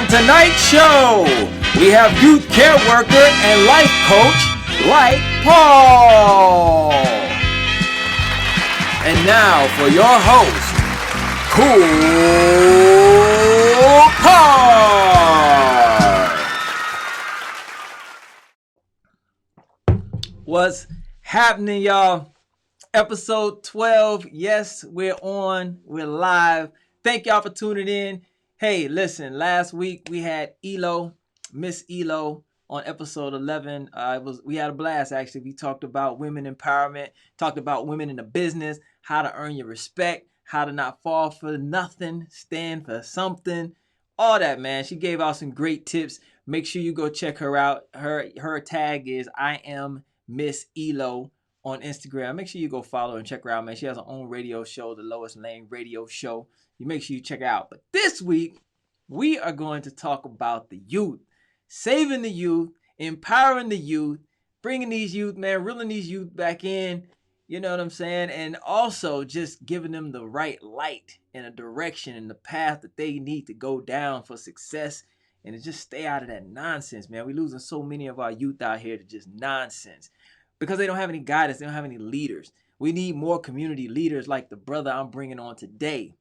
On tonight's show, we have youth care worker and life coach, like Paul. And now for your host, KoolKard. What's happening, y'all? Episode 12. Yes, we're on. We're live. Thank y'all for tuning in. Hey, listen, last week we had Miss Elo on episode 11. We had a blast, actually. We talked about women empowerment, talked about women in the business, how to earn your respect, how to not fall for nothing, stand for something, all that, man. She gave out some great tips. Make sure you go check her out. Her tag is I am Miss Elo on Instagram. Make sure you go follow her and check her out, man. She has her own radio show, the Lois Lane Radio Show. You make sure you check it out. But this week, we are going to talk about the youth, saving the youth, empowering the youth, bringing these youth, man, reeling these youth back in, you know what I'm saying? And also just giving them the right light and a direction and the path that they need to go down for success and to just stay out of that nonsense, man. We're losing so many of our youth out here to just nonsense because they don't have any guidance. They don't have any leaders. We need more community leaders like the brother I'm bringing on today.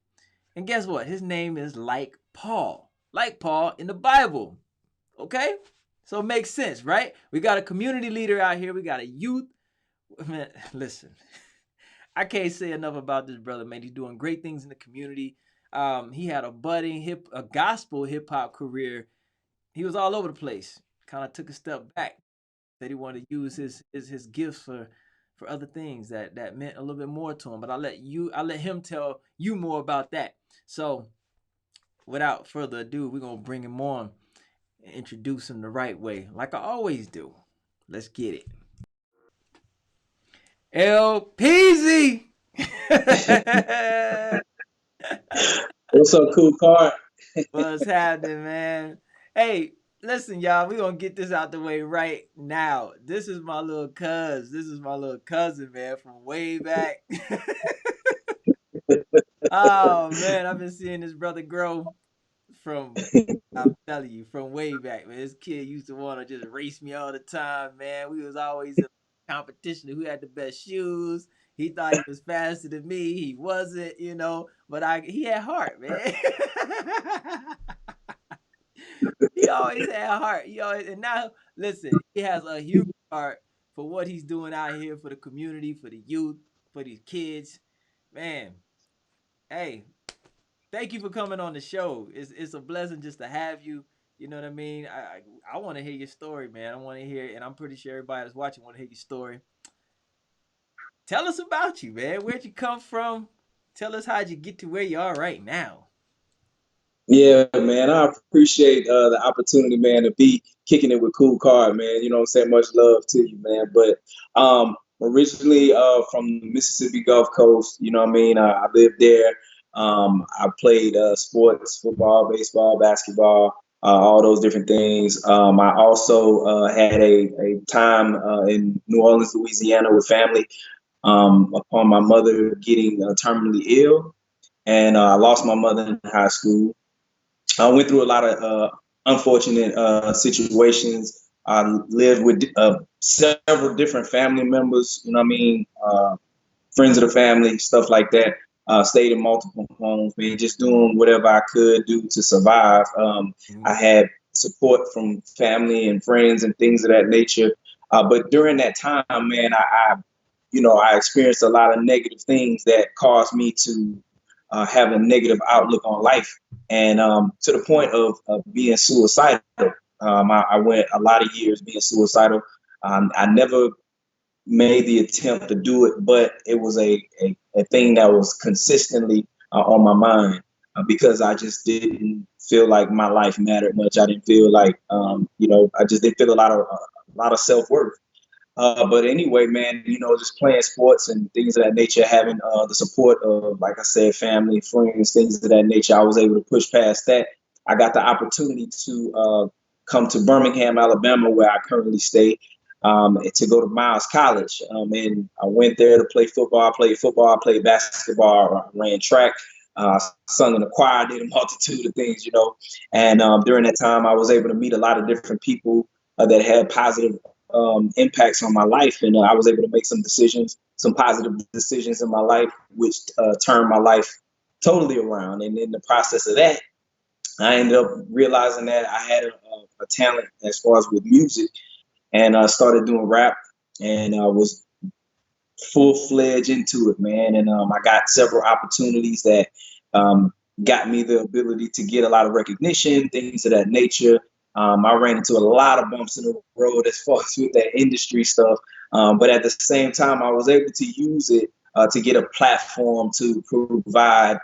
And guess what? His name is like Paul in the Bible. Okay? So it makes sense, right? We got a community leader out here. We got a youth. Man, listen, I can't say enough about this brother, man. He's doing great things in the community. He had a budding gospel hip hop career. He was all over the place. Kind of took a step back. That he wanted to use his gifts for other things that meant a little bit more to him. But I'll let him tell you more about that. So without further ado, we're gonna bring him on and introduce him the right way, like I always do. Let's get it. LPZ. What's up, KoolKard? What's happening, man? Hey, listen, y'all, we're going to get this out the way right now. This is my little cousin, man, from way back. Oh, man, I've been seeing this brother grow I'm telling you, from way back, man. This kid used to want to just race me all the time, man. We was always in competition of who had the best shoes. He thought he was faster than me. He wasn't, but he had heart, man. He always had heart. And now, listen, he has a huge heart for what he's doing out here for the community, for the youth, for these kids. Man, hey, thank you for coming on the show. It's a blessing just to have you. You know what I mean? I want to hear your story, man. I want to hear it, and I'm pretty sure everybody that's watching want to hear your story. Tell us about you, man. Where'd you come from? Tell us how'd you get to where you are right now. Yeah, man, I appreciate the opportunity, man, to be kicking it with KoolKard, man. You know what I'm saying? Much love to you, man. But originally from the Mississippi Gulf Coast, you know what I mean? I lived there. I played sports, football, baseball, basketball, all those different things. I also had a time in New Orleans, Louisiana with family upon my mother getting terminally ill. And I lost my mother in high school. I went through a lot of unfortunate situations. I lived with several different family members, you know what I mean? Friends of the family, stuff like that. Stayed in multiple homes, man, just doing whatever I could do to survive. I had support from family and friends and things of that nature. But during that time, man, I experienced a lot of negative things that caused me to have a negative outlook on life. And to the point of being suicidal. I went a lot of years being suicidal. I never made the attempt to do it, but it was a thing that was consistently on my mind because I just didn't feel like my life mattered much. I didn't feel like, I just didn't feel a lot of self-worth. But anyway, man, just playing sports and things of that nature, having the support of, like I said, family, friends, things of that nature, I was able to push past that. I got the opportunity to come to Birmingham, Alabama, where I currently stay, to go to Miles College. And I went there to play football. I played football. I played basketball. I ran track. sung in the choir, did a multitude of things, And during that time, I was able to meet a lot of different people that had positive impacts on my life, and I was able to make some positive decisions in my life, which turned my life totally around. And in the process of that, I ended up realizing that I had a talent as far as with music, and I started doing rap, and I was full-fledged into it, man. And I got several opportunities that um, got me the ability to get a lot of recognition, things of that nature. I ran into a lot of bumps in the road as far as with that industry stuff. But at the same time, I was able to use it to get a platform to provide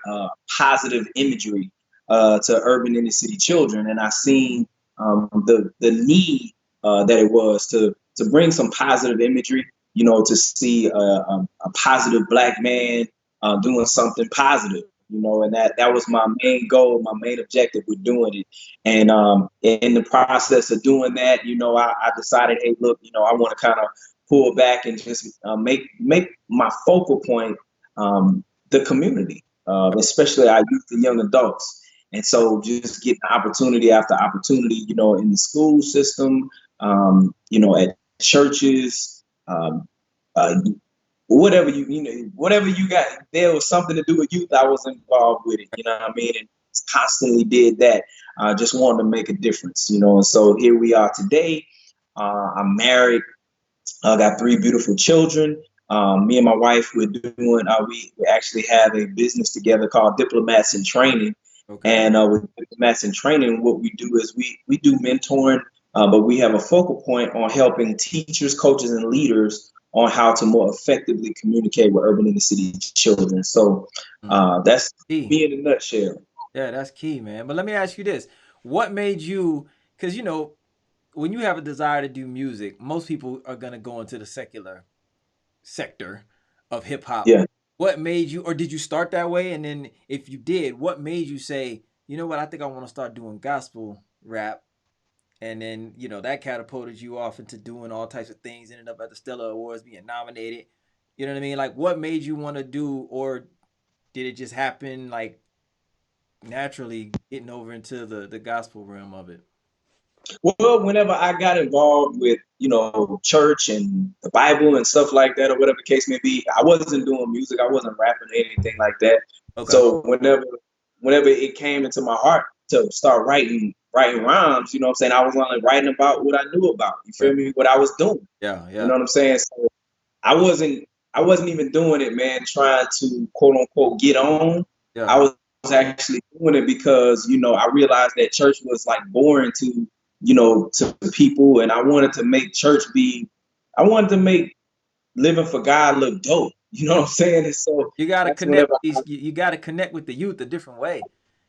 positive imagery to urban inner city children. And I seen the need that it was to bring some positive imagery, to see a positive Black man doing something positive, and that was my main goal, my main objective with doing it. And in the process of doing that, I decided, hey, look, I want to kind of pull back and just make my focal point the community, especially our youth and young adults. And so just getting opportunity after opportunity, in the school system, at churches, whatever whatever you got, there was something to do with youth. I was involved with it, you know what I mean, and constantly did that. I just wanted to make a difference, and so here we are today. I'm married. I got 3 beautiful children. Me and my wife, we're doing. We actually have a business together called Diplomats in Training. Okay. And with Diplomats in Training, what we do is we do mentoring, but we have a focal point on helping teachers, coaches, and leaders on how to more effectively communicate with urban inner city children. So that's key. me in a nutshell. Yeah, that's key, man. But let me ask you this: what made you? Because when you have a desire to do music, most people are gonna go into the secular sector of hip hop. Yeah. What made you, or did you start that way? And then, if you did, what made you say, you know what, I think I want to start doing gospel rap? And then, that catapulted you off into doing all types of things, ended up at the Stellar Awards, being nominated. You know what I mean? Like, what made you want to do, or did it just happen, like, naturally getting over into the gospel realm of it? Well, whenever I got involved with, church and the Bible and stuff like that, or whatever the case may be, I wasn't doing music. I wasn't rapping or anything like that. Okay. So whenever it came into my heart to start writing rhymes, you know what I'm saying? I was only writing about what I knew about. You feel me? What I was doing. Yeah, You know what I'm saying? So I wasn't even doing it, man, trying to quote unquote get on. Yeah. I was actually doing it because, I realized that church was like boring to people, and I wanted to make living for God look dope. You know what I'm saying? And so You gotta that's connect. whenever You gotta connect with the youth a different way.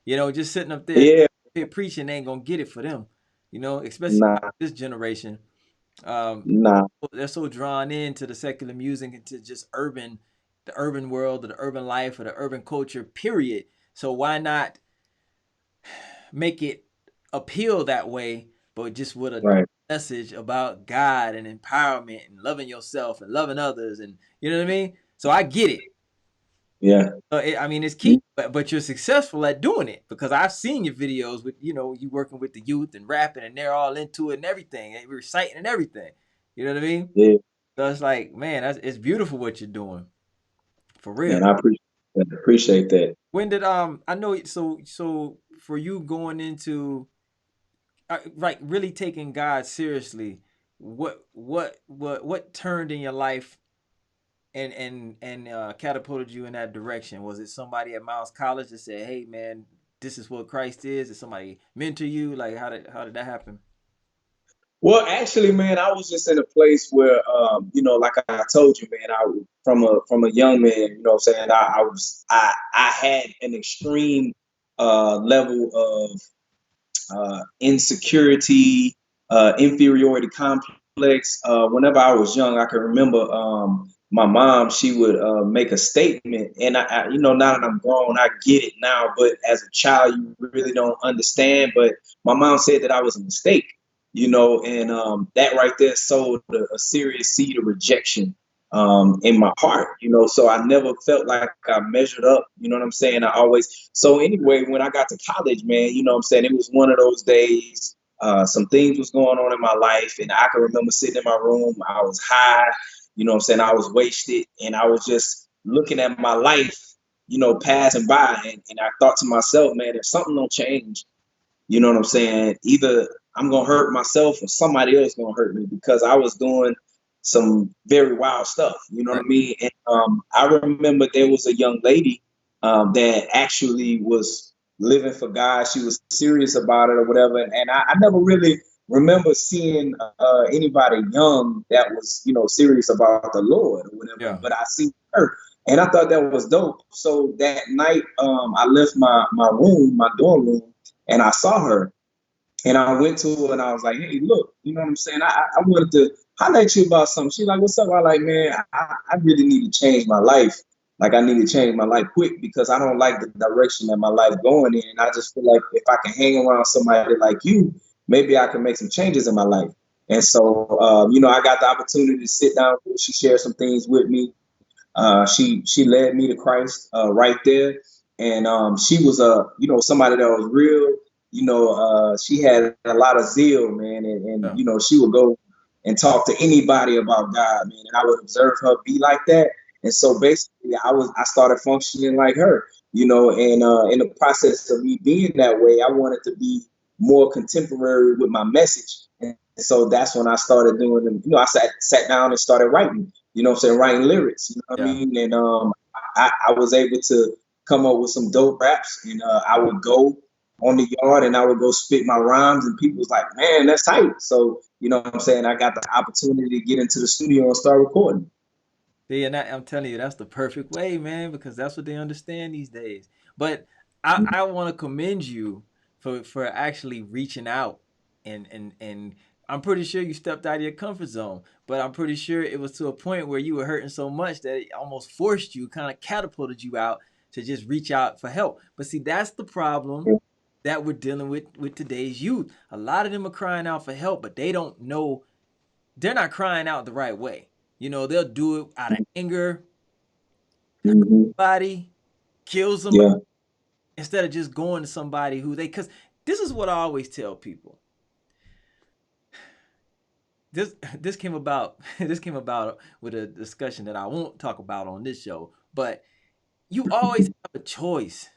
Just sitting up there yeah, preaching ain't gonna get it for them. Especially nah, this generation. Um, nah. they're so drawn into the secular music and to just the urban world, or the urban life, or the urban culture. Period. So why not make it appeal that way, but just with a Right. message about God and empowerment and loving yourself and loving others, and you know what I mean? So I get it. Yeah. It's key, but you're successful at doing it, because I've seen your videos with, you working with the youth and rapping, and they're all into it and everything, and reciting and everything. You know what I mean? Yeah. So it's like, man, it's beautiful what you're doing, for real. Man, I appreciate that. When did I know? So for you going into like really taking God seriously, what turned in your life and catapulted you in that direction? Was it somebody at Miles College that said, "Hey, man, this is what Christ is"? Did somebody mentor you? Like, how did that happen? Well, actually, man, I was just in a place where, like I told you, man, from a young man, what I'm saying, I had an extreme level of insecurity, inferiority complex. Whenever I was young, I can remember my mom. She would make a statement, and now that I'm grown, I get it now. But as a child, you really don't understand. But my mom said that I was a mistake, and that right there sowed a serious seed of rejection in my heart, so I never felt like I measured up, you know what I'm saying? So anyway, when I got to college, man, you know what I'm saying? It was one of those days, some things was going on in my life, and I can remember sitting in my room, I was high, you know what I'm saying? I was wasted, and I was just looking at my life, passing by, and I thought to myself, man, if something don't change, you know what I'm saying? Either I'm gonna hurt myself or somebody else gonna hurt me, because I was doing some very wild stuff. You know what I mean? And I remember there was a young lady that actually was living for God. She was serious about it or whatever. And I never really remember seeing anybody young that was, serious about the Lord or whatever. Yeah. But I see her, and I thought that was dope. So that night, I left my room, my dorm room, and I saw her, and I went to her and I was like, hey, look, you know what I'm saying? I wanted to highlight you about something. She's like, what's up? I like, man, I really need to change my life. Like, I need to change my life quick, because I don't like the direction that my life going in. And I just feel like if I can hang around somebody like you, maybe I can make some changes in my life. And so, I got the opportunity to sit down with her. She shared some things with me. She led me to Christ right there, and she was somebody that was real. She had a lot of zeal, man, and Yeah. she would go and talk to anybody about God, man, and I would observe her be like that. And so basically, I started functioning like her, and in the process of me being that way, I wanted to be more contemporary with my message. And so that's when I started doing them. I sat down and started writing, what I'm saying, writing lyrics, you know what I Yeah. mean? And I was able to come up with some dope raps, and I would go on the yard and I would go spit my rhymes, and people was like, man, that's tight. So, you know what I'm saying? I got the opportunity to get into the studio and start recording. See, and I'm telling you, that's the perfect way, man, because that's what they understand these days. But I want to commend you for actually reaching out, and I'm pretty sure you stepped out of your comfort zone, but I'm pretty sure it was to a point where you were hurting so much that it almost forced you, kind of catapulted you out to just reach out for help. But see, that's the problem that we're dealing with today's youth. A lot of them are crying out for help, but they don't know, they're not crying out the right way. They'll do it out of anger, Mm-hmm. somebody kills them, Yeah. instead of just going to somebody who they, because this is what I always tell people. This came about this came about with a discussion that I won't talk about on this show, but you always have a choice.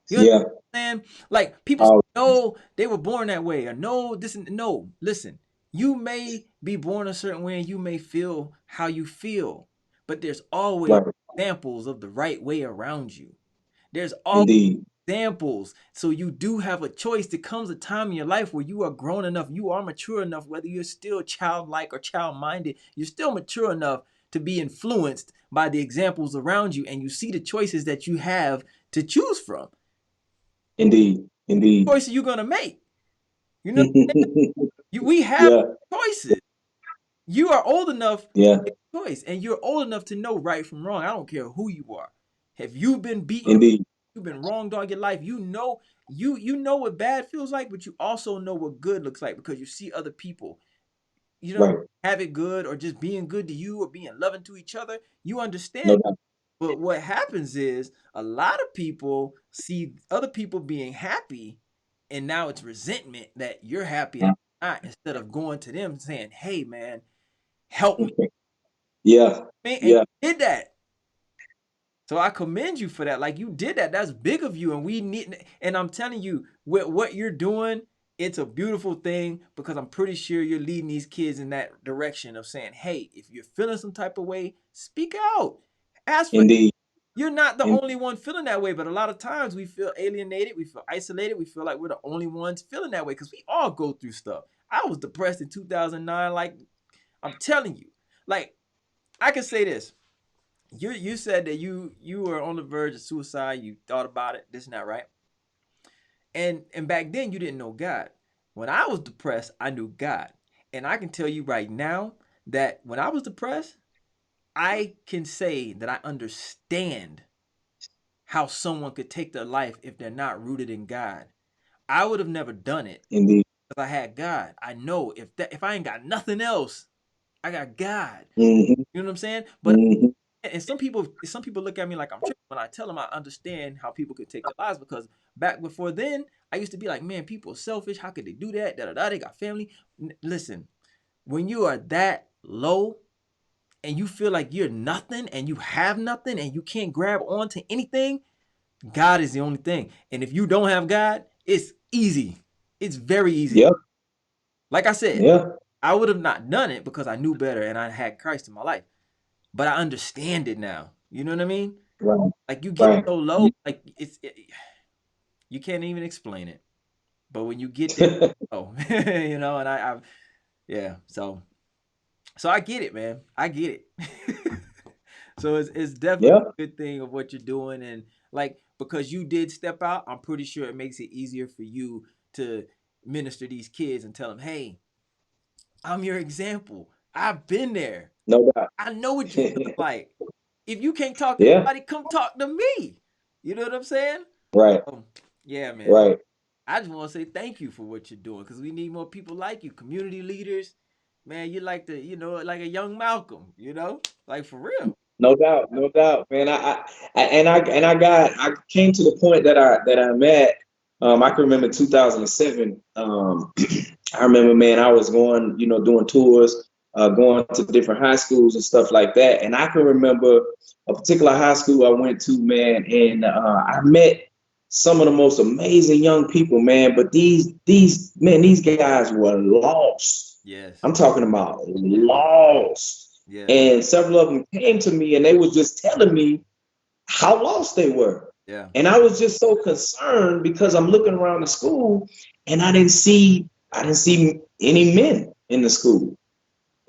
You Yeah. understand? Like, people say, Oh, no, they were born that way, or no, this and no. Listen, you may be born a certain way and you may feel how you feel, but there's always right. examples of the right way around you. There's always Indeed. examples. So you do have a choice. There comes a time in your life where you are grown enough, you are mature enough, whether you're still childlike or child-minded, you're still mature enough to be influenced by the examples around you, and you see the choices that you have to choose from. Indeed. Indeed. Choices you're gonna make. You know, we have Yeah. choices. You are old enough to Yeah. make a choice, and you're old enough to know right from wrong. I don't care who you are. Have you been beaten? Indeed. You've been wronged all your life. You know what bad feels like, but you also know what good looks like, because you see other people, Right. have it good, or just being good to you, or being loving to each other. You understand. No doubt. But what happens is a lot of people see other people being happy, and now it's resentment that you're happy and I'm not, instead of going to them saying, "Hey, man, help me." Yeah. Man, and Yeah. you did that. So I commend you for that. Like, you did that. That's big of you. And we need, and I'm telling you, with what you're doing, it's a beautiful thing, because I'm pretty sure you're leading these kids in that direction of saying, hey, if you're feeling some type of way, speak out. Ask for, Indeed. you're not the In, only one feeling that way, but a lot of times we feel alienated, we feel isolated, we feel like we're the only ones feeling that way, because we all go through stuff. I was depressed in 2009. Like, I'm telling you, like, I can say this. You said that you were on the verge of suicide. You thought about it, this and that, right? And back then you didn't know God. When I was depressed, I knew God, and I can tell you right now that when I was depressed, I can say that I understand how someone could take their life if they're not rooted in God. I would have never done it indeed. if I had God. I know if I ain't got nothing else, I got God. Mm-hmm. You know what I'm saying? But Mm-hmm. and some people look at me like I'm tripping when I tell them I understand how people could take their lives, because back before then I used to be like, man, people are selfish. How could they do that? Da da da. They got family. Listen, when you are that low and you feel like you're nothing and you have nothing and you can't grab onto anything, God is the only thing. And if you don't have God, it's easy. It's very easy. Yep. Like I said, Yeah. I would have not done it because I knew better and I had Christ in my life. But I understand it now. You know what I mean? Right. Like you get Right. so low, like you can't even explain it. But when you get there, oh, and yeah. So I get it, man. I get it. So it's definitely Yeah. a good thing of what you're doing, and like because you did step out, I'm pretty sure it makes it easier for you to minister these kids and tell them, hey, I'm your example. I've been there. No doubt. I know what you feel like. If you can't talk to Yeah. nobody, come talk to me. You know what I'm saying? Right. Yeah, man. Right. I just want to say thank you for what you're doing, because we need more people like you, community leaders. Man, you're like like a young Malcolm, like for real. No doubt. No doubt, man. I came to the point that I'm at. I can remember 2007. I remember, man, I was going, doing tours, going to different high schools and stuff like that. And I can remember a particular high school I went to, man, and I met some of the most amazing young people, man. But these guys were lost. Yes. I'm talking about lost. Yeah. And several of them came to me and they was just telling me how lost they were. Yeah. And I was just so concerned because I'm looking around the school and I didn't see any men in the school.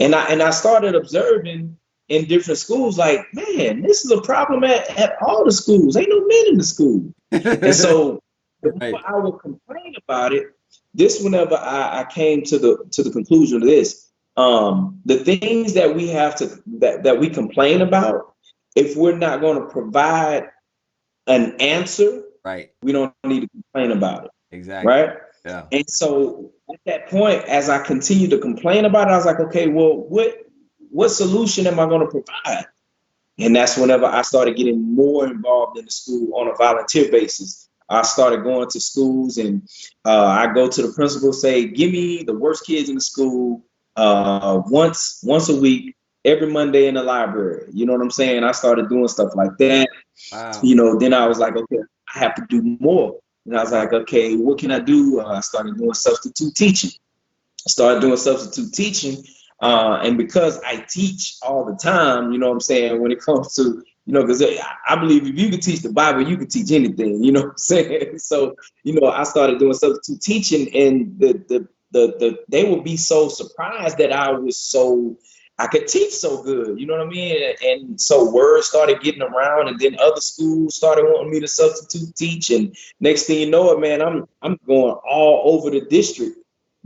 And I started observing in different schools, like, man, this is a problem at all the schools. Ain't no men in the school. And so whenever Right. I would complain about it, whenever I came to the conclusion of this, the things that we have that we complain about, if we're not going to provide an answer, Right. we don't need to complain about it, Exactly. right? Yeah. And so at that point, as I continued to complain about it, I was like, okay, well, what solution am I going to provide? And that's whenever I started getting more involved in the school on a volunteer basis. I started going to schools and I go to the principal, say, give me the worst kids in the school once a week, every Monday in the library. You know what I'm saying? I started doing stuff like that. Wow. Then I was like, okay, I have to do more. And I was like, okay, what can I do? I started doing substitute teaching. And because I teach all the time, you know what I'm saying, when it comes to, because I believe if you can teach the Bible, you can teach anything, you know what I'm saying? So, I started doing substitute teaching, and they would be so surprised that I could teach so good, you know what I mean? And so word started getting around, and then other schools started wanting me to substitute teach. And next thing you know it, man, I'm going all over the district,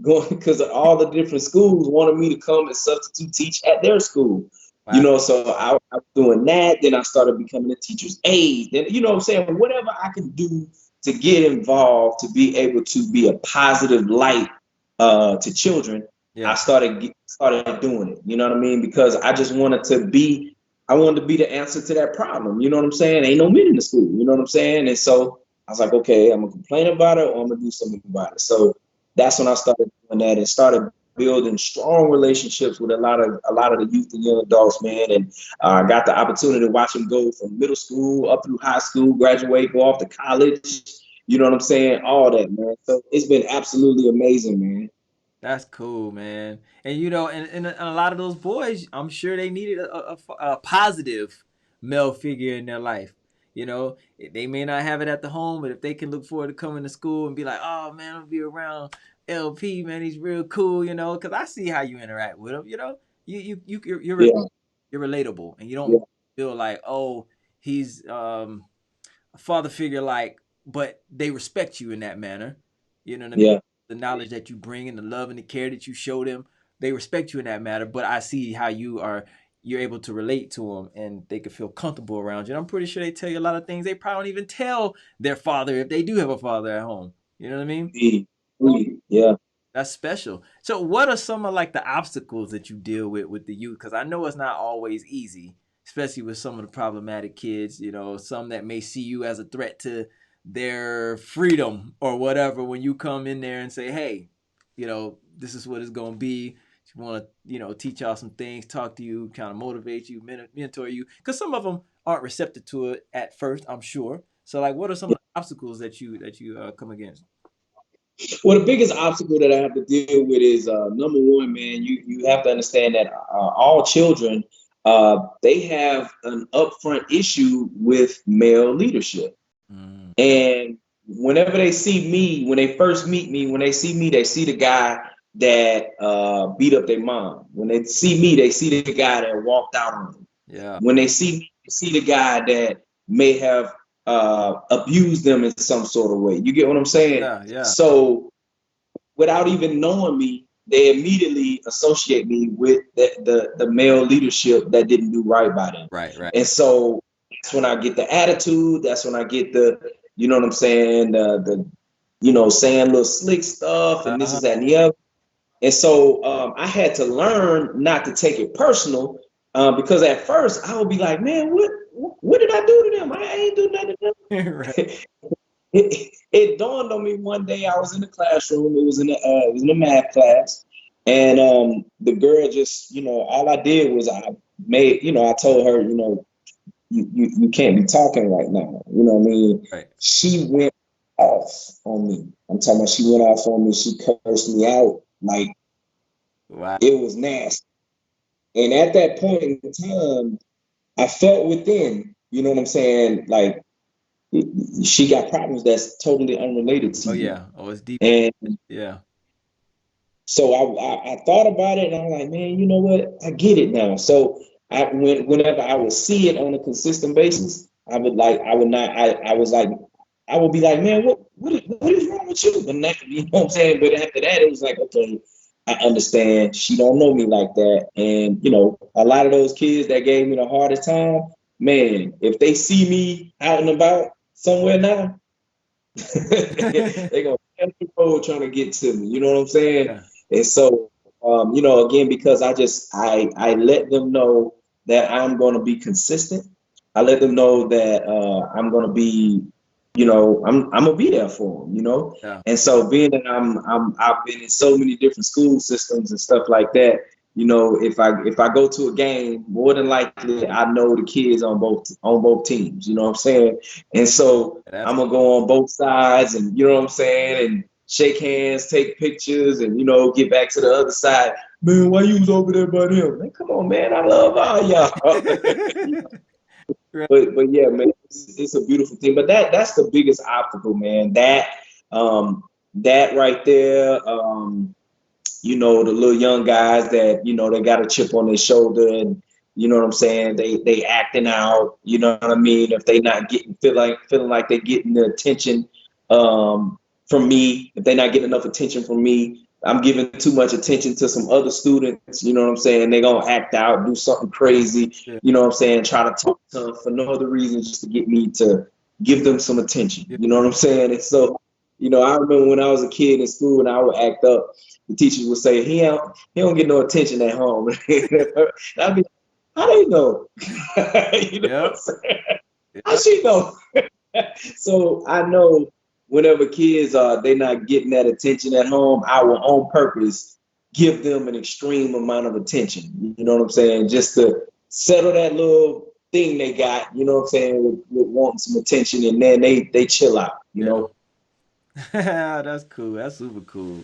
going because all the different schools wanted me to come and substitute teach at their school. Wow. So I was doing that. Then I started becoming a teacher's aide. Then, what I'm saying, whatever I can do to get involved, to be able to be a positive light to children, I Yeah. started doing it. You know what I mean? Because I wanted to be the answer to that problem. You know what I'm saying? Ain't no men in the school. You know what I'm saying? And so I was like, okay, I'm gonna complain about it, or I'm gonna do something about it. So that's when I started doing that and started building strong relationships with a lot of the youth and young adults, man. And I got the opportunity to watch them go from middle school up through high school, graduate, go off to college. You know what I'm saying? All that, man. So it's been absolutely amazing, man. That's cool, man. And and a lot of those boys, I'm sure they needed a positive male figure in their life. They may not have it at the home, but if they can look forward to coming to school and be like, "Oh man, I'll be around LP, man. He's real cool," because I see how you interact with him. Yeah, You're relatable, and you don't yeah, feel like, oh, he's a father figure, like, but they respect you in that manner. You know what I mean? yeah. The knowledge that you bring and the love and the care that you show them, they respect you in that matter. But I see how you're able to relate to them, and they can feel comfortable around you. And I'm pretty sure they tell you a lot of things they probably don't even tell their father if they do have a father at home. You know what I mean? Indeed. Indeed. Yeah. That's special. So what are some of like the obstacles that you deal with the youth? Because I know it's not always easy, especially with some of the problematic kids, you know, some that may see you as a threat to their freedom or whatever when you come in there and say, hey, you know, this is what it's going to be. You want to, you know, teach y'all some things, talk to you, kind of motivate you, mentor you. Because some of them aren't receptive to it at first, I'm sure. So like, what are some of the obstacles that you come against? Well, the biggest obstacle that I have to deal with is number one, man. You have to understand that all children they have an upfront issue with male leadership, Mm. and whenever they see me, when they first meet me, when they see me, they see the guy that beat up their mom. When they see me, they see the guy that walked out on them. Yeah. When they see me, they see the guy that may have abused them in some sort of way. You get what I'm saying? Yeah. Yeah. So without even knowing me, they immediately associate me with the male leadership that didn't do right by them. Right. Right. And so that's when I get the attitude. That's when I get the, you know what I'm saying, the you know, saying little slick stuff and this is that and the other. And so I had to learn not to take it personal because at first I would be like, man, what did I do to them? I ain't do nothing to them. Right. It dawned on me one day. I was in the classroom. It was in a math class, and the girl just, you know, all I did was I made, you know, I told her, you know, you can't be talking right now. You know what I mean? Right. She went off on me. I'm talking about she went off on me. She cursed me out like Wow. it was nasty. And at that point in time, I felt within, you know what I'm saying, like she got problems that's totally unrelated to Oh you. yeah. Oh, it's deep. And Yeah. so I thought about it and I'm like, man, you know what? I get it now. So whenever I would see it on a consistent basis, I would not, I was like, I would be like, man, what is wrong with you? And that, you know what I'm saying? But after that, it was like, okay, I understand. She don't know me like that. And, you know, a lot of those kids that gave me the hardest time, man, if they see me out and about somewhere now, they're gonna be the road trying to get to me. You know what I'm saying? Yeah. And so, you know, again, because I let them know that I'm gonna be consistent. I let them know that I'm gonna be, you know, I'm gonna be there for them. You know, Yeah. and so being that I've been in so many different school systems and stuff like that. You know, if I go to a game, more than likely I know the kids on both teams. You know what I'm saying? And so That's I'm gonna go on both sides, and you know what I'm saying, and shake hands, take pictures, and you know, get back to the other side. Man, why you was over there by them? Man, come on, man, I love all y'all. right. But yeah, man, it's a beautiful thing. But that's the biggest obstacle, man. That right there. You know, the little young guys that, you know, they got a chip on their shoulder and, you know what I'm saying, they acting out, you know what I mean, if they not feeling like they're getting the attention from me, if they're not getting enough attention from me, I'm giving too much attention to some other students, you know what I'm saying, they're gonna act out, do something crazy, Yeah. you know what I'm saying, try to talk tough for no other reason just to get me to give them some attention, Yeah. you know what I'm saying. And so, you know, I remember when I was a kid in school and I would act up, the teachers would say, he don't get no attention at home. I'd be like, how do you know? You know what I'm Yep. saying? How Yep. she know? So I know whenever kids are they not getting that attention at home, I will on purpose give them an extreme amount of attention. You know what I'm saying? Just to settle that little thing they got, you know what I'm saying, with wanting some attention, and then they chill out, you Yeah. know. That's cool. That's super cool.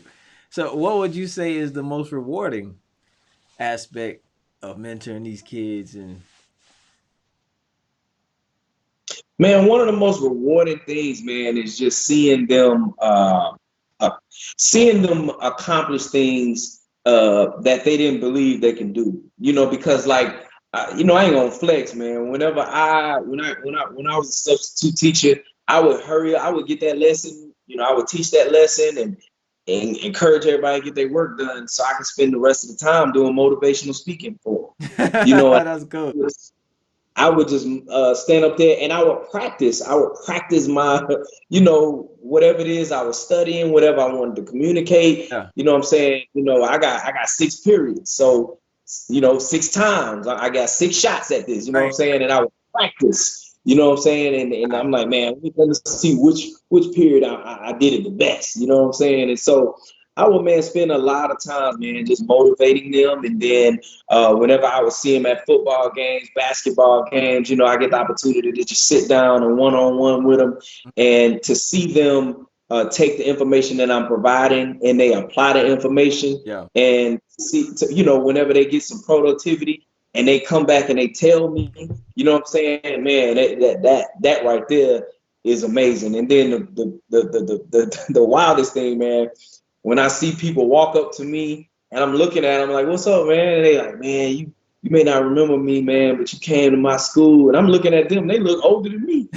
So, what would you say is the most rewarding aspect of mentoring these kids? And Man, one of the most rewarding things, man, is just uh, seeing them accomplish things that they didn't believe they can do. You know, because like, you know, I ain't gonna flex, man. When I was a substitute teacher, I would hurry up, I would get that lesson. You know, I would teach that lesson and encourage everybody to get their work done, so I can spend the rest of the time doing motivational speaking for them. You know, that's cool. I would just stand up there and I would practice. I would practice my, whatever it is I was studying, whatever I wanted to communicate. Yeah. You know what I'm saying? I got 6 periods. So, 6 times I got 6 shots at this, you know what I'm Right. saying? And I would practice, you know what I'm saying? And I'm like, man, let me see which period I did it the best, you know what I'm saying? And so I would, man, spend a lot of time, man, just motivating them. And then whenever I would see them at football games, basketball games, I get the opportunity to just sit down and one-on-one with them and to see them take the information that I'm providing and they apply the information. Yeah. And see, whenever they get some productivity and they come back and they tell me, you know what I'm saying, man, that right there is amazing. And then the wildest thing, man, when I see people walk up to me and I'm looking at them like, what's up, man? And they like, man, you may not remember me, man, but you came to my school. And I'm looking at them, they look older than me.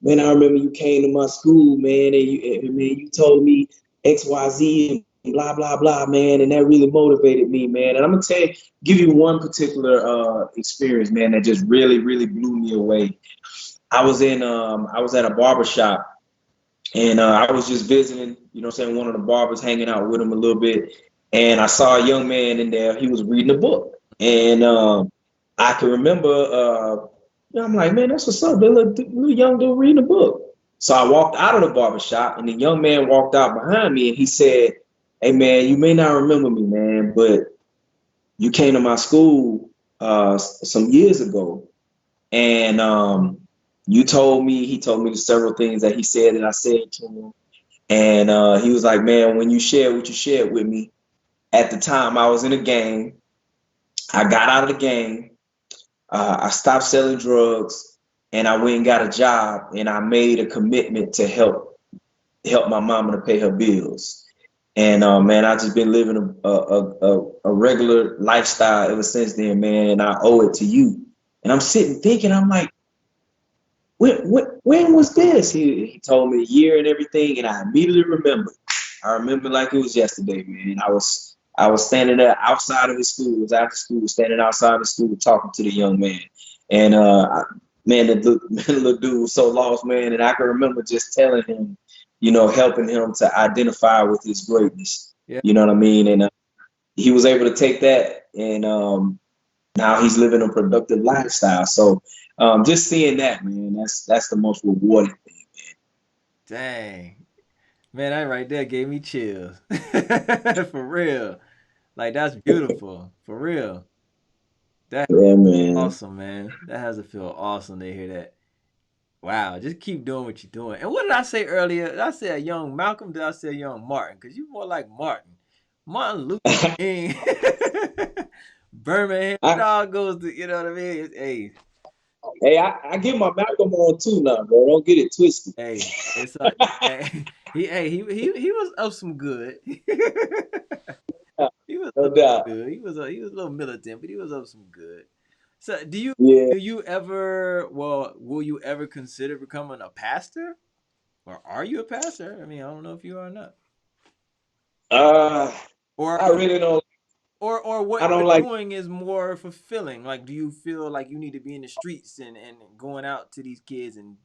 Man, I remember you came to my school, man, and you told me XYZ and blah, blah, blah, man, and that really motivated me, man. And I'm gonna give you one particular experience, man, that just really, really blew me away. I was at a barbershop. And I was just visiting, one of the barbers, hanging out with him a little bit. And I saw a young man in there. He was reading a book. And I can remember, I'm like, man, that's what's up. The little young dude reading a book. So I walked out of the barbershop, and the young man walked out behind me, and he said, hey, man, you may not remember me, man, but you came to my school some years ago. And he told me the several things that he said that I said to him. And he was like, man, when you shared what you shared with me, at the time I was in a gang. I got out of the gang. I stopped selling drugs and I went and got a job, and I made a commitment to help my mama to pay her bills. And man, I just been living a regular lifestyle ever since then, man. And I owe it to you. And I'm sitting thinking, I'm like, when was this? He told me the year and everything, and I immediately remember. I remember like it was yesterday, man. I was standing there outside of his school. It was after school, standing outside of school talking to the young man. And man, the little dude was so lost, man. And I can remember just telling him, helping him to identify with his greatness. Yeah. You know what I mean? And he was able to take that, and now he's living a productive lifestyle. So just seeing that, man, that's the most rewarding thing, man. Dang. Man, that right there gave me chills. For real. Like, that's beautiful. For real. That's Yeah, man. awesome, man. That has to feel awesome to hear that. Wow, just keep doing what you're doing. And what did I say earlier? Did I say a young Malcolm? Did I say a young Martin? Because you're more like Martin. Martin Luther King. Birmingham dog goes to, you know what I mean? Hey. Hey, I get my Malcolm on too now, bro. Don't get it twisted. Hey, it's like, he was of some good. He was No of doubt. good. He was a little militant, but he was of some good. So do you ever will you ever consider becoming a pastor? Or are you a pastor? I mean, I don't know if you are or not. Or I really don't. Or what you're doing is more fulfilling. Like, do you feel like you need to be in the streets and going out to these kids and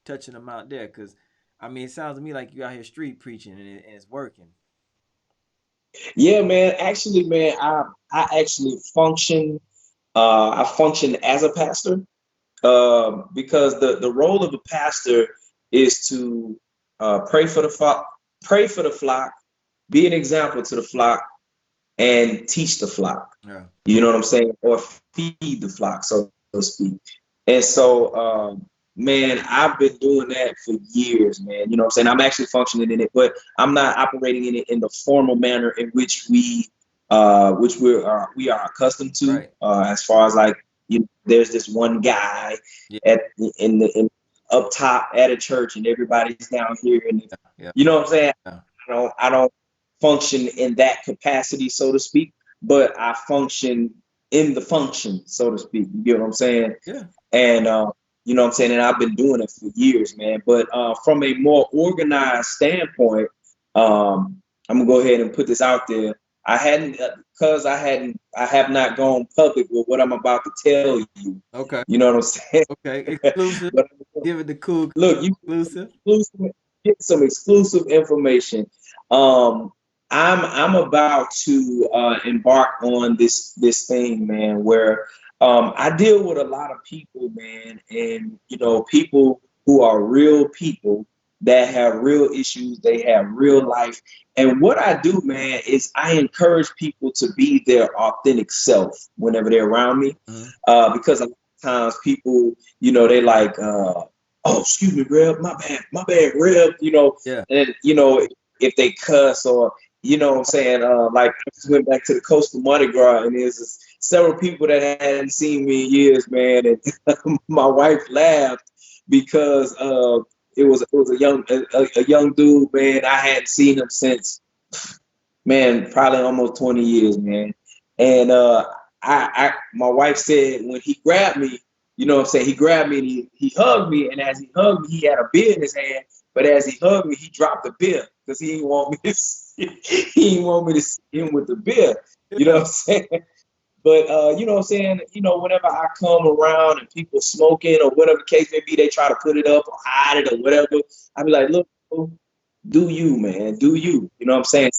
touching them out there? Because, I mean, it sounds to me like you out here street preaching and it's working. Yeah, man. Actually, man, I actually function. I function as a pastor because the role of a pastor is to pray for the flock, be an example to the flock, and teach the flock. Yeah. You know what I'm saying? Or feed the flock, so to speak. And so, man, I've been doing that for years, man. You know what I'm saying? I'm actually functioning in it, but I'm not operating in it in the formal manner in which we are accustomed to. Right. As far as like, there's this one guy in up top at a church, and everybody's down here, and you know what I'm saying? Yeah. I don't function in that capacity, so to speak, but I function in the function, so to speak. You get what I'm saying? Yeah. And you know what I'm saying? And I've been doing it for years, man. But from a more organized standpoint, I'm gonna go ahead and put this out there. I hadn't because I have not gone public with what I'm about to tell you. Okay. You know what I'm saying? Okay. Exclusive. But Give it the cool look, you exclusive. get some exclusive information. Um, I'm about to embark on this thing, man, where I deal with a lot of people, man, and people who are real people that have real issues, they have real life. And what I do, man, is I encourage people to be their authentic self whenever they're around me, Mhm. because a lot of times people, they like, oh, excuse me, Rev, my bad, Rev, Yeah. and if they cuss or what I'm saying, like I just went back to the coastal Mardi Gras and there's several people that hadn't seen me in years, man, and my wife laughed because it was a young dude, man. I hadn't seen him since, man, probably almost 20 years, man. And my wife said when he grabbed me, what I'm saying, he grabbed me and he hugged me, and as he hugged me, he had a beer in his hand. But as he hugged me, he dropped the beer because he didn't want me to he didn't want me to see him with the beer. You know Yeah. what I'm saying? But you know what I'm saying, whenever I come around and people smoking or whatever the case may be, they try to put it up or hide it or whatever. I be like, look, bro, do you, man, do you? You know what I'm saying?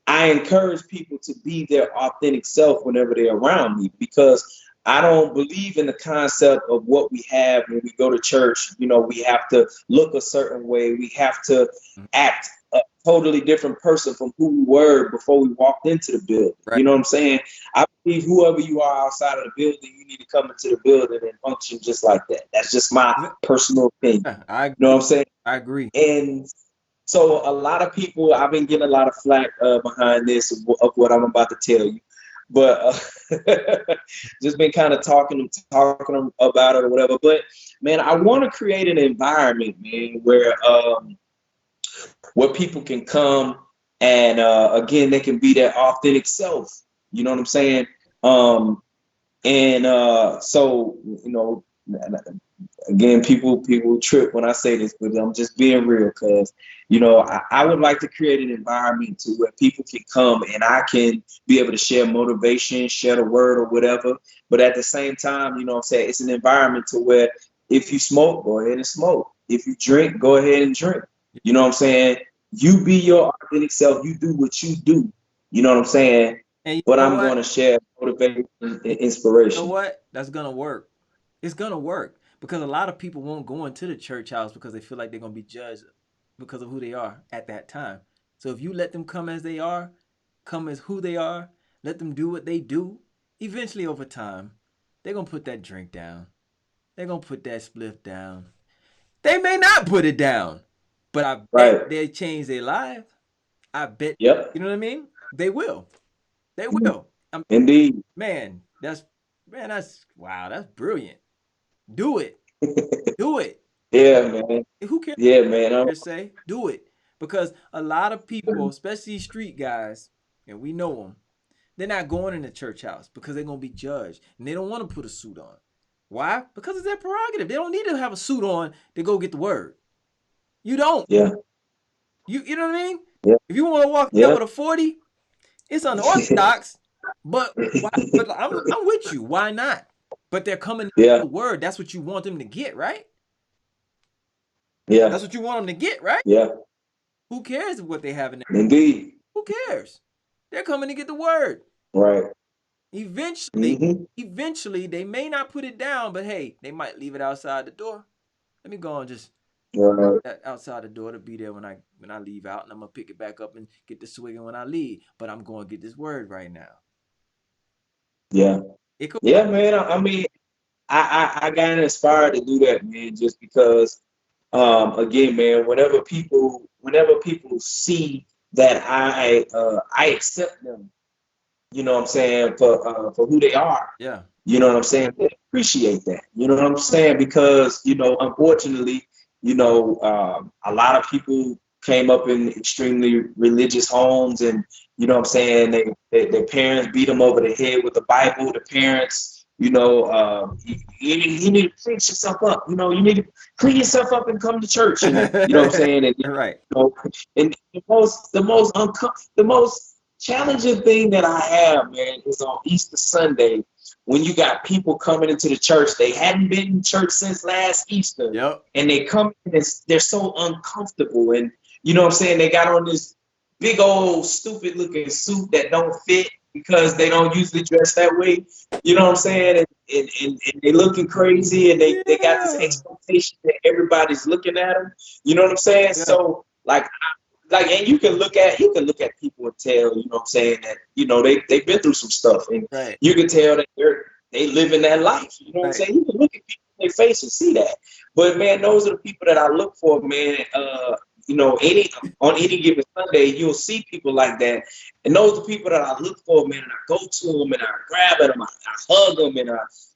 I encourage people to be their authentic self whenever they're around me, because I don't believe in the concept of what we have when we go to church. We have to look a certain way. We have to act a totally different person from who we were before we walked into the building. Right. You know what I'm saying? I believe whoever you are outside of the building, you need to come into the building and function just like that. That's just my personal opinion. Yeah, I You know agree. what I'm saying? I agree. And so a lot of people, I've been getting a lot of flack behind this of what I'm about to tell you, but just been kind of talking about it or whatever. But man, I want to create an environment, man, where people can come and again, they can be their authentic self. You know what I'm saying? So again, people trip when I say this, but I'm just being real, because I would like to create an environment to where people can come and I can be able to share motivation, share the word or whatever. But at the same time, what I'm saying, it's an environment to where if you smoke, go ahead and smoke. If you drink, go ahead and drink. You know what I'm saying? You be your authentic self. You do what you do. You know what I'm saying? And you But know I'm going what? to share motivation and You know inspiration. what? That's gonna work. It's gonna work because a lot of people won't go into the church house because they feel like they're gonna be judged because of who they are at that time. So if you let them come as they are, come as who they are, let them do what they do, eventually over time, they're gonna put that drink down. They're gonna put that spliff down. They may not put it down, but I Right. bet they change their life. I bet, Yep. you know what I mean? They will. They will. Indeed. Man, that's wow, that's brilliant. Do it. Do it. Yeah, man. Who cares Yeah, man. what they say? Do it. Because a lot of people, especially street guys, and we know them, they're not going in the church house because they're gonna be judged. And they don't want to put a suit on. Why? Because it's their prerogative. They don't need to have a suit on to go get the word. You don't. Yeah. You know what I mean? Yeah. If you want to walk there Yeah. with a 40, it's unorthodox. But why, but I'm with you. Why not? But they're coming to Yeah. the word. That's what you want them to get, right? Yeah. That's what you want them to get, right? Yeah. Who cares what they have in there? Indeed. Who cares? They're coming to get the word. Right. Eventually, Mm-hmm. eventually, they may not put it down, but hey, they might leave it outside the door. Let me go and just Right. that outside the door to be there when I leave out, and I'm gonna pick it back up and get the swigging when I leave. But I'm going to get this word right now. Yeah. It could Yeah, work. man. I mean, I got inspired to do that, man, just because again, man, whenever people see that I accept them, what I'm saying, for who they are. Yeah. You know what I'm saying? They appreciate that. You know what I'm saying? Because, unfortunately, a lot of people came up in extremely religious homes, and, what I'm saying, their parents beat them over the head with the Bible. The parents, you need to clean yourself up. You need to clean yourself up and come to church. And, you know what I'm saying? And, Right. and the most challenging thing that I have, man, is on Easter Sunday when you got people coming into the church. They hadn't been in church since last Easter. Yep. And they come in and they're so uncomfortable. And you know what I'm saying? They got on this big old stupid looking suit that don't fit because they don't usually dress that way. You know what I'm saying? And they looking crazy, and they got this expectation that everybody's looking at them. You know what I'm saying? Yeah. So and you can look at people and tell, you know what I'm saying, that, you know, they've been through some stuff, and Right. you can tell that they living that life. You know what I'm saying? You can look at people in their face and see that. But man, those are the people that I look for, man. You know, on any given Sunday, you'll see people like that, and those are the people that I look for, man. And I go to them and I grab at them, I hug them, and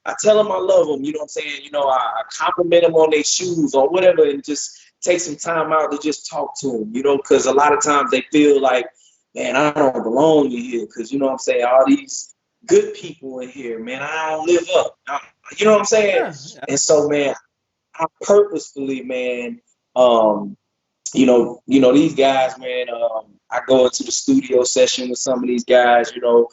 I tell them I love them. You know what I'm saying? You know, I compliment them on their shoes or whatever, and just take some time out to just talk to them. You know, because a lot of times they feel like, man, I don't belong in here, because, you know what I'm saying, all these good people in here, man, I don't live up. You know what I'm saying? Yeah. And so, man, I purposefully, man, you know, these guys, man, I go into the studio session with some of these guys, you know,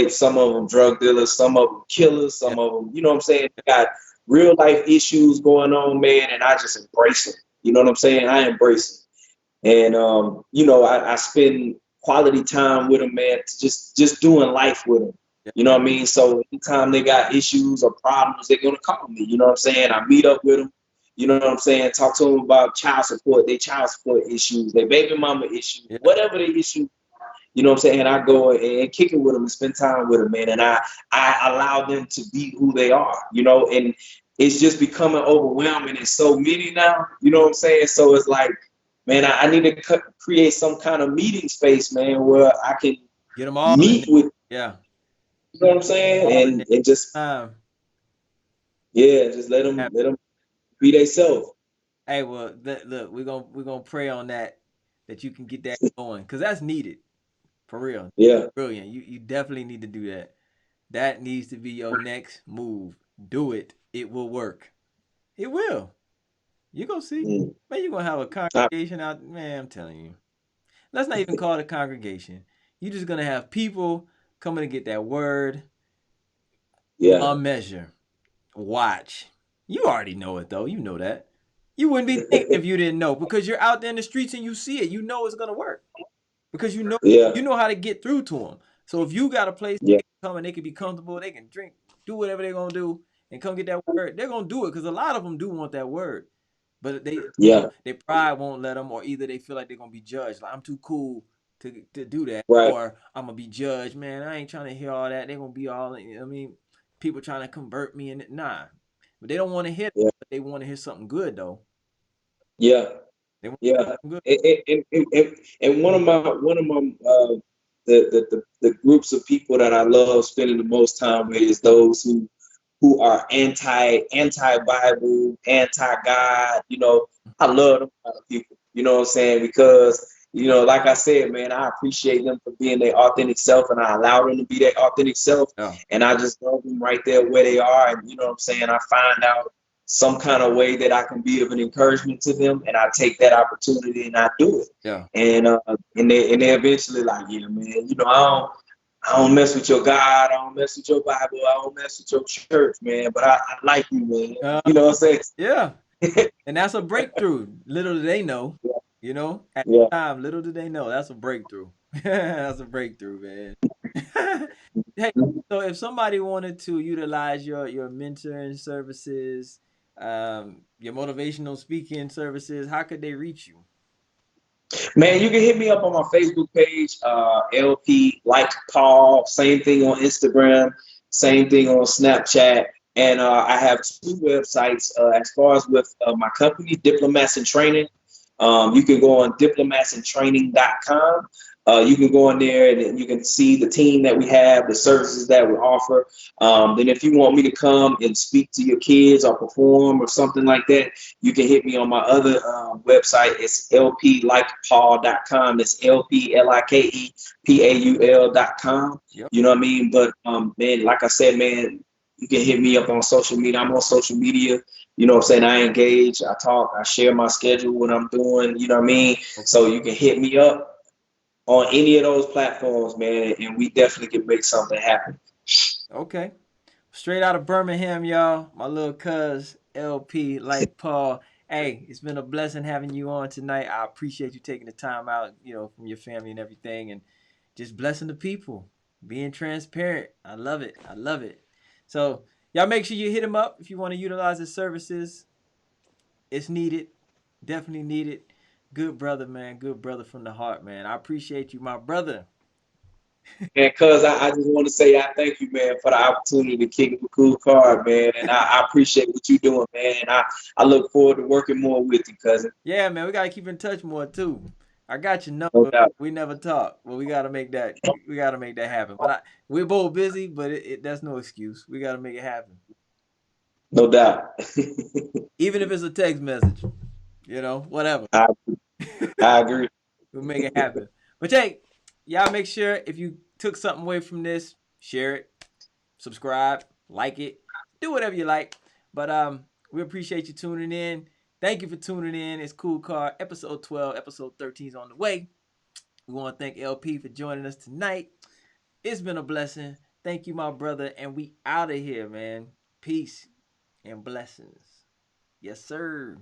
some of them drug dealers, some of them killers, some of them, you know what I'm saying, they got real life issues going on, man, and I just embrace them. You know what I'm saying? I embrace them. And, you know, I spend quality time with them, man, just doing life with them. You know what I mean? So anytime they got issues or problems, they're going to call me. You know what I'm saying? I meet up with them. You know what I'm saying? Talk to them about child support, their child support issues, their baby mama issues, whatever the issue. You know what I'm saying? And I go and kick it with them and spend time with them, man. And I allow them to be who they are, you know, and it's just becoming overwhelming. And so many now, you know what I'm saying? So it's like, man, I need to create some kind of meeting space, man, where I can get them all meet with, you know what I'm saying? And just, just let them be themselves. Hey, well, look, we're gonna pray on that you can get that going, because that's needed. For real. Yeah. Brilliant. You definitely need to do that. That needs to be your next move. Do it. It will work. It will. You gonna see. Man, you're gonna have a congregation out. Man, I'm telling you. Let's not even call it a congregation. You're just gonna have people coming to get that word. On measure. Watch. You already know it though. You know that. You wouldn't be thinking if you didn't know, because you're out there in the streets and you see it. You know it's gonna work. Because you know how to get through to them. So if you got a place they can come and they can be comfortable, they can drink, do whatever they're gonna do, and come get that word, they're gonna do it, because a lot of them do want that word, but their pride won't let them, or either they feel like they're gonna be judged. Like, I'm too cool to do that, or I'm gonna be judged. Man, I ain't trying to hear all that. They're gonna be all. I mean, people trying to convert me, and but they don't want to hear that. But they want to hear something good though. Yeah. Yeah, and one of my the groups of people that I love spending the most time with is those who are anti-Bible, anti-God. You know, I love them kind of people. You know what I'm saying? Because, you know, like I said, man, I appreciate them for being their authentic self, and I allow them to be their authentic self. And I just love them right there where they are. And you know what I'm saying? I find out some kind of way that I can be of an encouragement to them, and I take that opportunity and I do it. And they eventually like, yeah, man, you know, I don't mess with your God, I don't mess with your Bible, I don't mess with your church, man, but I like you, man. You know what I'm saying? Yeah. And that's a breakthrough. Little do they know, you know, at the time, little do they know, that's a breakthrough. That's a breakthrough, man. Hey, so if somebody wanted to utilize your mentoring services, your motivational speaking services, how could they reach you? Man, you can hit me up on my Facebook page, LP like Paul. Same thing on Instagram, same thing on Snapchat. And I have 2 websites as far as with my company, Diplomats in Training. You can go on diplomatsandtraining.com. You can go in there and you can see the team that we have, the services that we offer. Then if you want me to come and speak to your kids or perform or something like that, you can hit me on my other website. It's lplikepaul.com. It's lplikepaul.com. You know what I mean? But man, like I said, man, you can hit me up on social media. I'm on social media. You know what I'm saying? I engage, I talk, I share my schedule, what I'm doing. You know what I mean? So you can hit me up. on any of those platforms, man, and we definitely can make something happen. Okay. Straight out of Birmingham, y'all. My little cuz LP, like Paul. Hey, it's been a blessing having you on tonight. I appreciate you taking the time out, from your family and everything, and just blessing the people, being transparent. I love it. I love it. So y'all make sure you hit him up if you want to utilize his services. It's needed. Definitely needed. Good brother, man. Good brother from the heart, man. I appreciate you, my brother. And cuz I just want to say I thank you, man, for the opportunity to kick it with KoolKard, man. And I appreciate what you're doing, man. And I look forward to working more with you, cousin. Yeah, man, we gotta keep in touch more too. I got your No number. doubt. We never talk. Well, we gotta make that. We gotta make that happen. We're both busy, but that's no excuse. We gotta make it happen, No doubt. even if it's a text message. Whatever. I, I agree. We'll make it happen. But hey, y'all make sure if you took something away from this, share it, subscribe, like it, do whatever you like. But we appreciate you tuning in. Thank you for tuning in. It's KoolKard, episode 12, episode 13 is on the way. We want to thank LP for joining us tonight. It's been a blessing. Thank you, my brother. And we out of here, man. Peace and blessings. Yes, sir.